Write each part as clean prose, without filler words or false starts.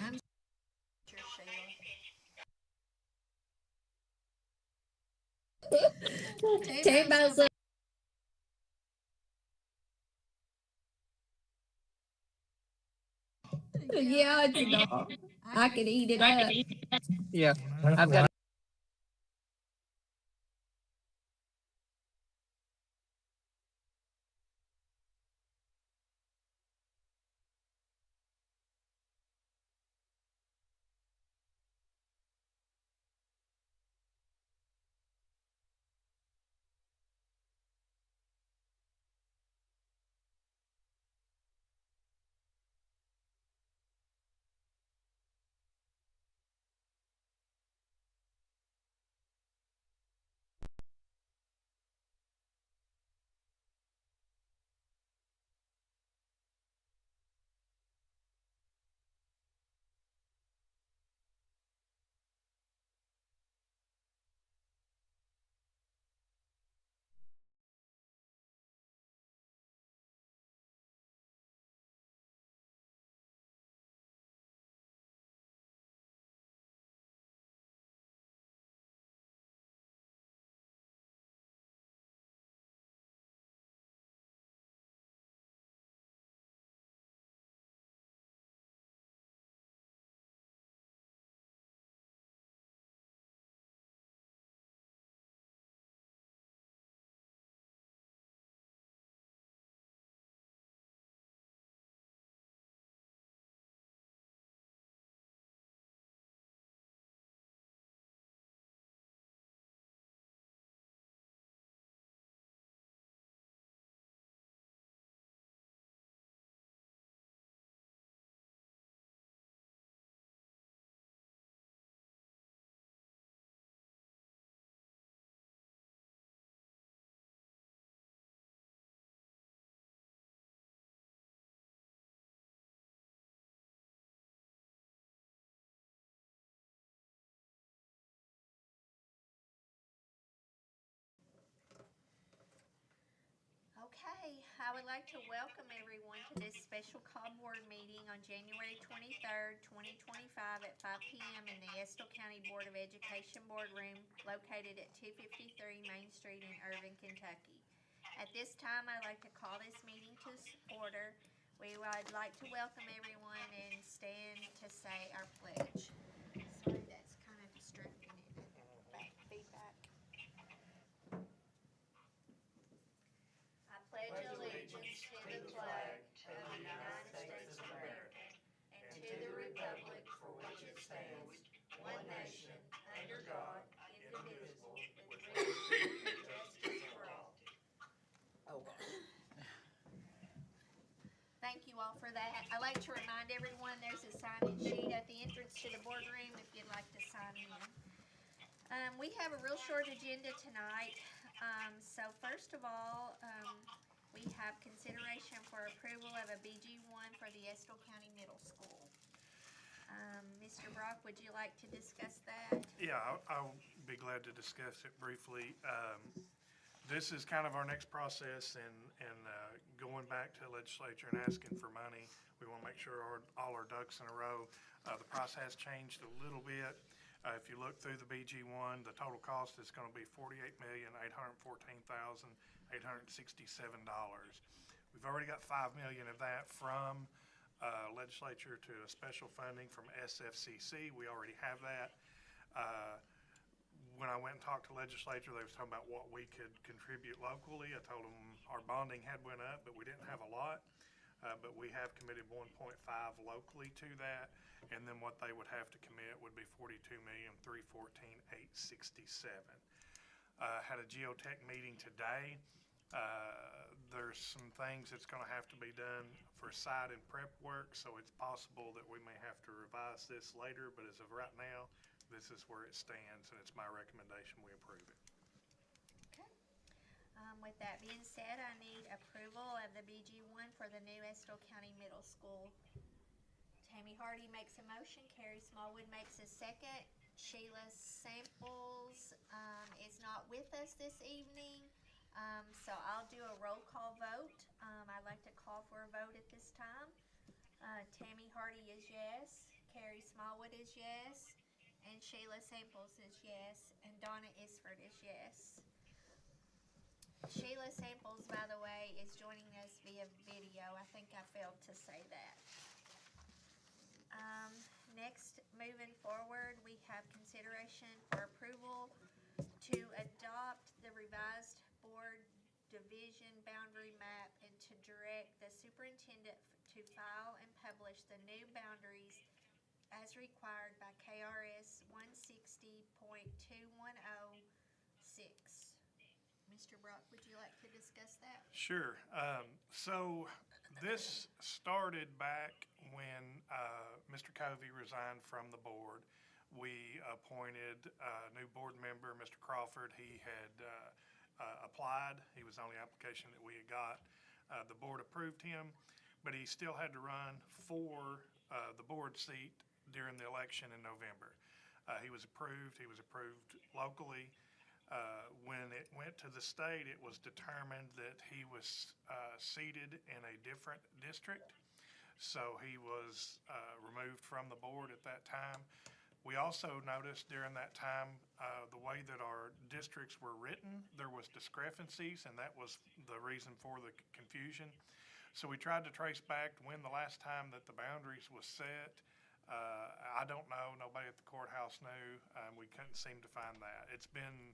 I'm your Sheila. Tell Tell me about about some. some. Yeah, Yeah, you know, I I could could eat eat it it up. up. Yeah, I've got. Okay, I would like to welcome everyone to this special call board meeting on January 23rd, 2025 at 5 p.m. in the Estill County Board of Education boardroom located at 253 Main Street in Irving, Kentucky. At this time, I'd like to call this meeting to order. We would like to welcome everyone and stand to say our pledge. Sorry, that's kind of distracting, isn't it? Back feedback. I pledge allegiance to the flag of the United States of America and to the republic for which it stands, one nation, under God, indivisible, with liberty and justice for all. Thank you all for that. I like to remind everyone there's a sign-in sheet at the entrance to the boardroom if you'd like to sign in. We have a real short agenda tonight. So first of all, we have consideration for approval of a BG1 for the Estill County Middle School. Mr. Brock, would you like to discuss that? Yeah, I'll be glad to discuss it briefly. This is kind of our next process and going back to the legislature and asking for money. We want to make sure all our ducks in a row. The price has changed a little bit. If you look through the BG1, the total cost is going to be $48,814,867. We've already got $5 million of that from legislature to a special funding from SFCC. We already have that. Uh, when I went and talked to legislature, they was talking about what we could contribute locally. I told them our bonding had went up, but we didn't have a lot. But we have committed 1.5 locally to that, and then what they would have to commit would be 42,314,867. Had a geotech meeting today. There's some things that's going to have to be done for site and prep work, so it's possible that we may have to revise this later, but as of right now, this is where it stands, and it's my recommendation we approve it. Okay. With that being said, I need approval of the BG1 for the new Estill County Middle School. Tammy Hardy makes a motion, Carrie Smallwood makes a second. Sheila Samples is not with us this evening, so I'll do a roll call vote. I'd like to call for a vote at this time. Tammy Hardy is yes, Carrie Smallwood is yes, and Sheila Samples is yes, and Donna Isford is yes. Sheila Samples, by the way, is joining us via video. I think I failed to say that. Next, moving forward, we have consideration for approval to adopt the revised board division boundary map and to direct the superintendent to file and publish the new boundaries as required by KRS 160.2106. Mr. Brock, would you like to discuss that? Sure. So this started back when Mr. Covey resigned from the board. We appointed a new board member, Mr. Crawford. He had applied. He was the only application that we had got. The board approved him, but he still had to run for the board seat during the election in November. He was approved. He was approved locally. When it went to the state, it was determined that he was seated in a different district. So he was removed from the board at that time. We also noticed during that time, the way that our districts were written, there was discrepancies, and that was the reason for the confusion. So we tried to trace back when the last time that the boundaries was set. I don't know. Nobody at the courthouse knew. We couldn't seem to find that. It's been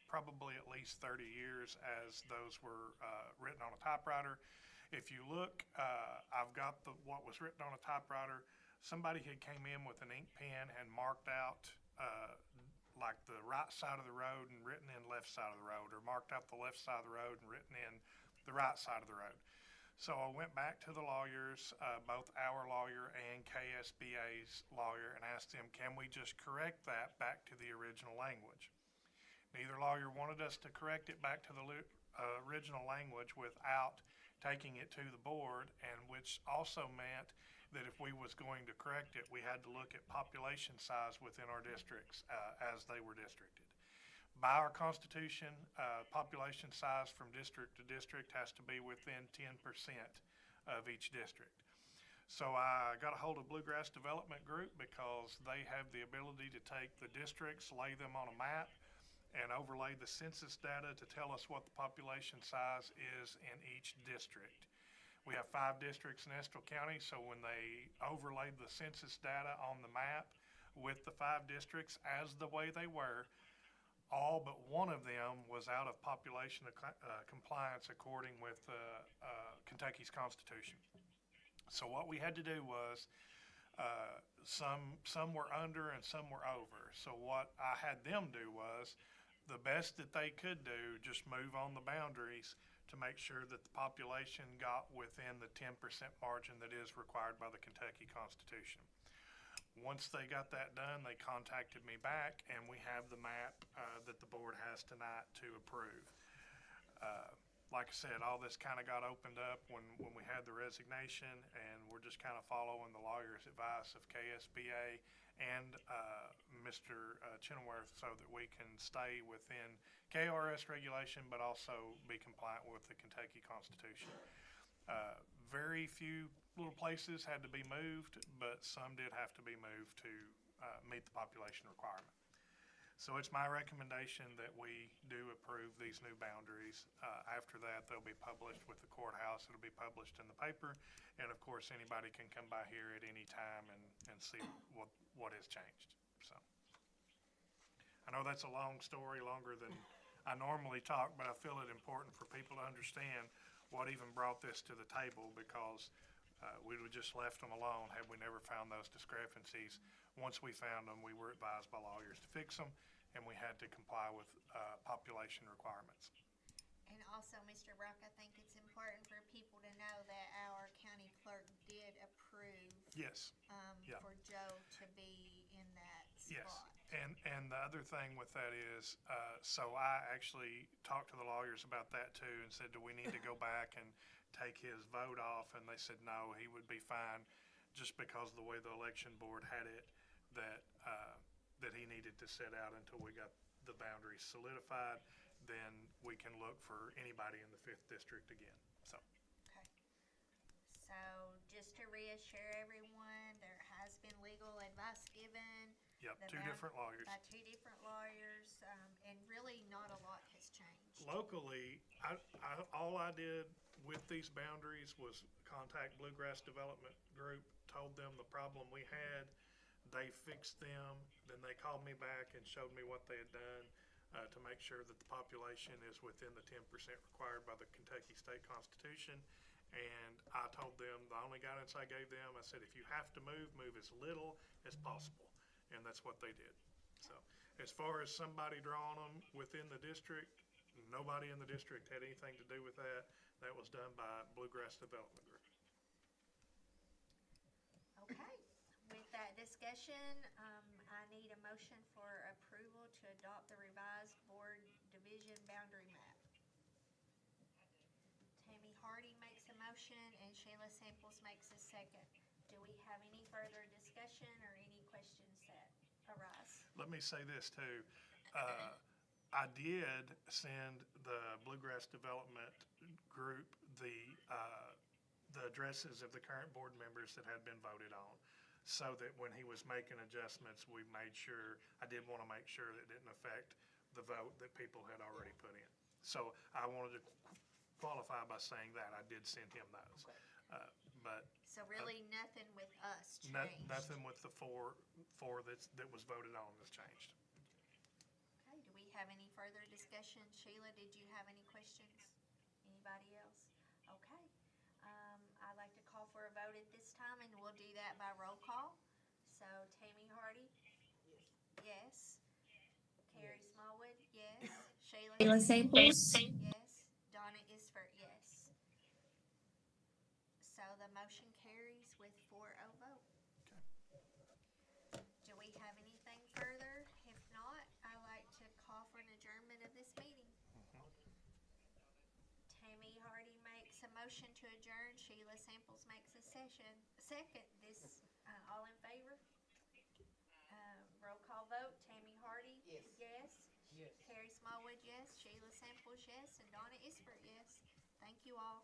probably at least 30 years as those were written on a typewriter. If you look, I've got what was written on a typewriter. Somebody had came in with an ink pen and marked out like the right side of the road and written in left side of the road, or marked out the left side of the road and written in the right side of the road. So I went back to the lawyers, both our lawyer and KSBA's lawyer, and asked them, can we just correct that back to the original language? Neither lawyer wanted us to correct it back to the original language without taking it to the board, and which also meant that if we was going to correct it, we had to look at population size within our districts as they were districted. By our Constitution, population size from district to district has to be within 10% of each district. So I got a hold of Bluegrass Development Group because they have the ability to take the districts, lay them on a map, and overlay the census data to tell us what the population size is in each district. We have 5 districts in Estill County, so when they overlaid the census data on the map with the 5 districts as the way they were, all but one of them was out of population compliance according with Kentucky's Constitution. So what we had to do was some were under and some were over. So what I had them do was the best that they could do, just move on the boundaries to make sure that the population got within the 10% margin that is required by the Kentucky Constitution. Once they got that done, they contacted me back, and we have the map that the board has tonight to approve. Like I said, all this kind of got opened up when we had the resignation, and we're just kind of following the lawyer's advice of KSBA and Mr. Chenoweth so that we can stay within KRS regulation, but also be compliant with the Kentucky Constitution. Very few little places had to be moved, but some did have to be moved to meet the population requirement. So it's my recommendation that we do approve these new boundaries. After that, they'll be published with the courthouse. It'll be published in the paper. And of course, anybody can come by here at any time and see what has changed. So I know that's a long story, longer than I normally talk, but I feel it important for people to understand what even brought this to the table, because we would have just left them alone had we never found those discrepancies. Once we found them, we were advised by lawyers to fix them, and we had to comply with population requirements. And also, Mr. Brock, I think it's important for people to know that our county clerk did approve Yes. Yeah. for Joe to be in that Yes. spot. And the other thing with that is, so I actually talked to the lawyers about that too and said, do we need to go back and take his vote off? And they said, no, he would be fine, just because of the way the election board had it, that he needed to sit out until we got the boundaries solidified. Then we can look for anybody in the 5th district again. So. Okay. So just to reassure everyone, there has been legal advice given. Yep, The two bound- different lawyers. By two different lawyers, and really not a lot has changed. Locally, all I did with these boundaries was contact Bluegrass Development Group, told them the problem we had. They fixed them, then they called me back and showed me what they had done to make sure that the population is within the 10% required by the Kentucky State Constitution. And I told them, the only guidance I gave them, I said, if you have to move as little as possible. And that's what they did. So as far as somebody drawing them within the district, nobody in the district had anything to do with that. That was done by Bluegrass Development Group. Okay, with that discussion, I need a motion for approval to adopt the revised board division boundary map. Tammy Hardy makes a motion and Sheila Samples makes a second. Do we have any further discussion or any questions that arise? Let me say this too. I did send the Bluegrass Development Group the addresses of the current board members that had been voted on, so that when he was making adjustments, we made sure, I did want to make sure that it didn't affect the vote that people had already put in. So I wanted to qualify by saying that. I did send him those. But So really nothing with us no- changed? nothing with the four that was voted on has changed. Okay, do we have any further discussion? Sheila, did you have any questions? Anybody else? Okay, I'd like to call for a vote at this time, and we'll do that by roll call. So Tammy Hardy? Yes. Carrie Smallwood? Yes. Sheila Samples. Yes. Donna Isford? Yes. So the motion carries with 4-0 vote. Do we have anything further? If not, I'd like to call for an adjournment of this meeting. Tammy Hardy makes a motion to adjourn. Sheila Samples makes a second. All in favor? Roll call vote. Tammy Hardy? Yes. Yes. Carrie Smallwood, yes. Sheila Samples, yes. And Donna Isford, yes. Thank you all.